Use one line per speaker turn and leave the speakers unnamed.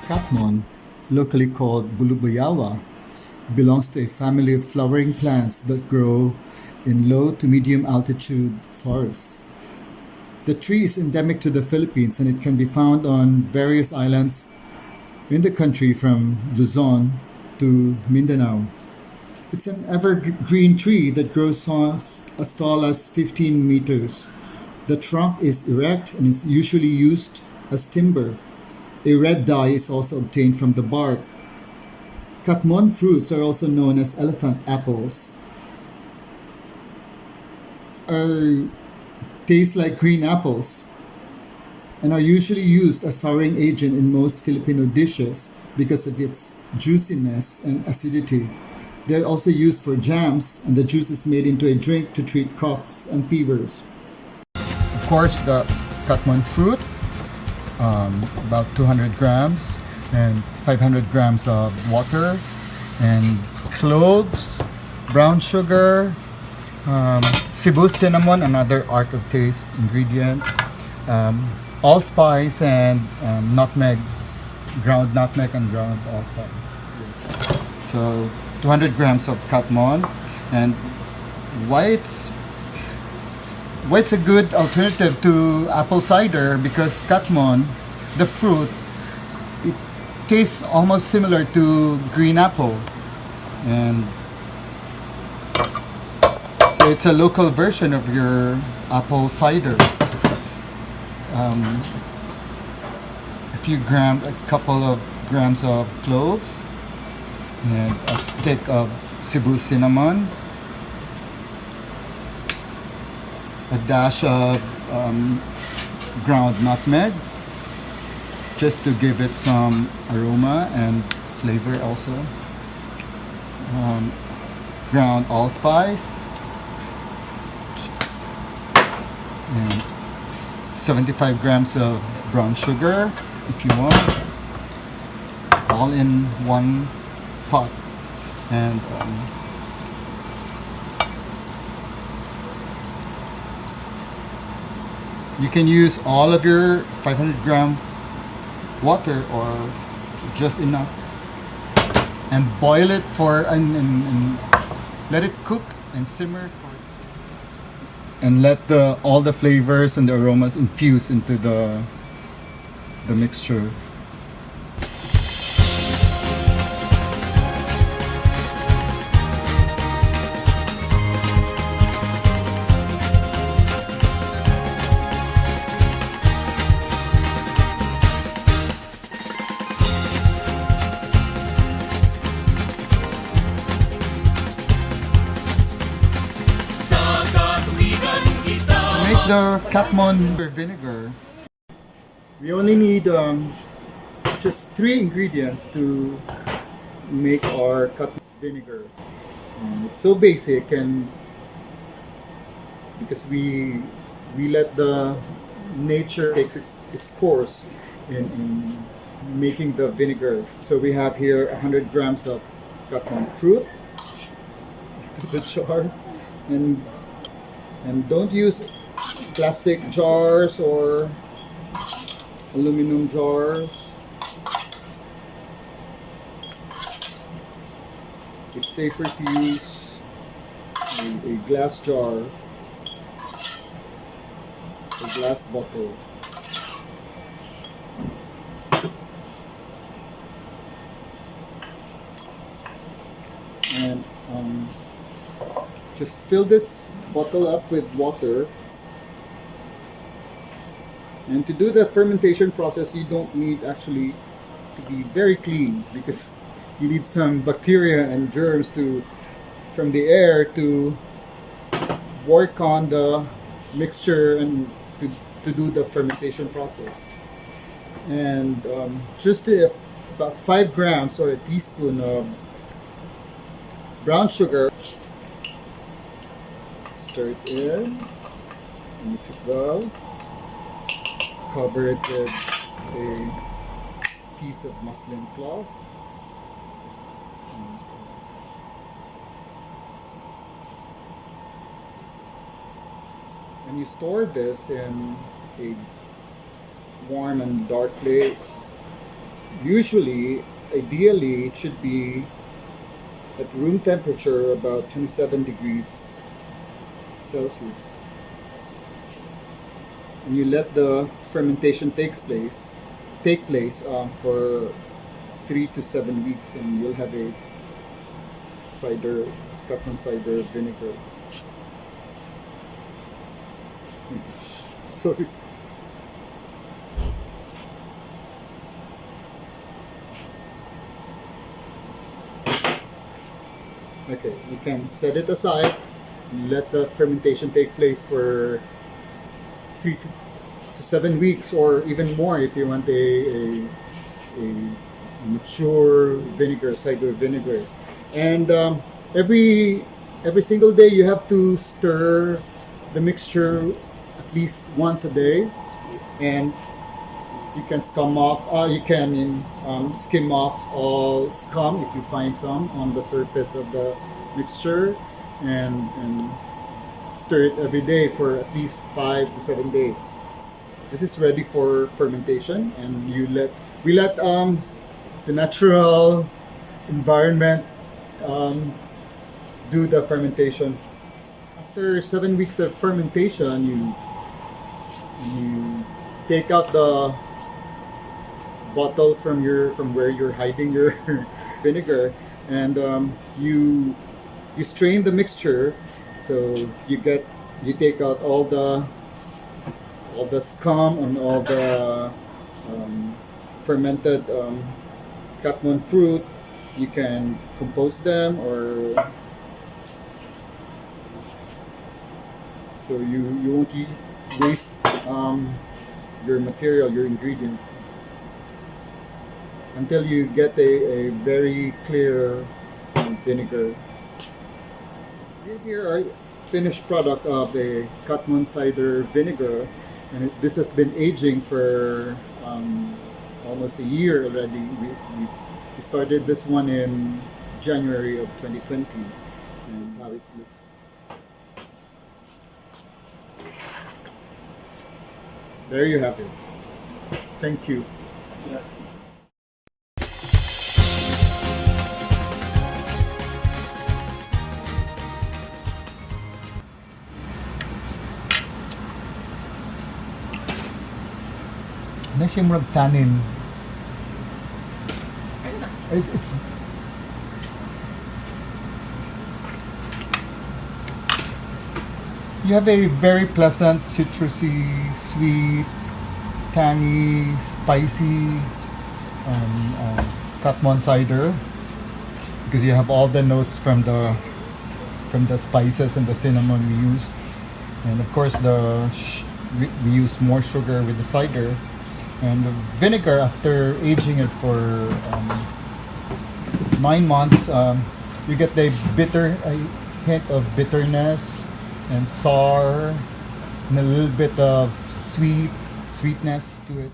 Katmon, locally called bolobayaua, belongs to a family of flowering plants that grow in low to medium altitude forests. The tree is endemic to the Philippines and it can be found on various islands in the country from Luzon to Mindanao. It's an evergreen tree that grows as tall as 15 meters. The trunk is erect and is usually used as timber. A red dye is also obtained from the bark. Katmon fruits are also known as elephant apples. Taste like green apples and are usually used as souring agent in most Filipino dishes because of its juiciness and acidity. They are also used for jams, and the juice is made into a drink to treat coughs and fevers. Of course, the Katmon fruit, about 200 grams, and 500 grams of water, and cloves, brown sugar, Cebu cinnamon, another arc of taste ingredient, allspice, and nutmeg, ground nutmeg and ground allspice. So 200 grams of Katmon. And why it's a good alternative to apple cider, because Katmon, the fruit, it tastes almost similar to green apple, and so it's a local version of your apple cider. A couple of grams of cloves, and a stick of Cebu cinnamon, a dash of ground nutmeg, just to give it some aroma and flavor also. Ground allspice, and 75 grams of brown sugar if you want, all in one pot. And you can use all of your 500 gram water or just enough, and boil it for and let it cook and simmer and let all the flavors and the aromas infuse into the mixture. The Katmon vinegar, we only need just 3 ingredients to make our Katmon vinegar. It's so basic, and because we let the nature takes its course in making the vinegar. So we have here 100 grams of Katmon fruit to the jar, and don't use plastic jars or aluminum jars. It's safer to use a glass jar, a glass bottle. And just fill this bottle up with water. And to do the fermentation process, you don't need actually to be very clean, because you need some bacteria and germs from the air to work on the mixture and to do the fermentation process. And just about 5 grams or a teaspoon of brown sugar. Stir it in. Mix it well. Cover it with a piece of muslin cloth. And you store this in a warm and dark place. Usually, ideally, it should be at room temperature, about 27 degrees Celsius. And you let the fermentation take place for 3 to 7 weeks, and you'll have a cider, Katmon cider vinegar. Sorry. Okay, you can set it aside, let the fermentation take place for 3 to 7 weeks, or even more if you want a mature vinegar, cider vinegar. And every single day you have to stir the mixture at least once a day, and you can skim off all scum if you find some on the surface of the mixture, and stir it every day for at least 5 to 7 days. This is ready for fermentation, and we let the natural environment do the fermentation. After 7 weeks of fermentation, you take out the bottle from where you're hiding your vinegar, and you strain the mixture, so you take out all the scum and all the fermented Katmon fruit. You can compost them, or so you won't waste your material, your ingredients, until you get a very clear vinegar. Here are finished product of a Katmon cider vinegar, and this has been aging for almost a year already. We started this one in January of 2020. This is how it looks. There you have it. Thank you. That's na siya murag tannin. It's you have a very pleasant, citrusy, sweet, tangy, spicy Katmon cider, because you have all the notes from the spices and the cinnamon we use, and of course we use more sugar with the cider, and the vinegar, after aging it for 9 months, you get a hint of bitterness and sour, and a little bit of sweetness to it.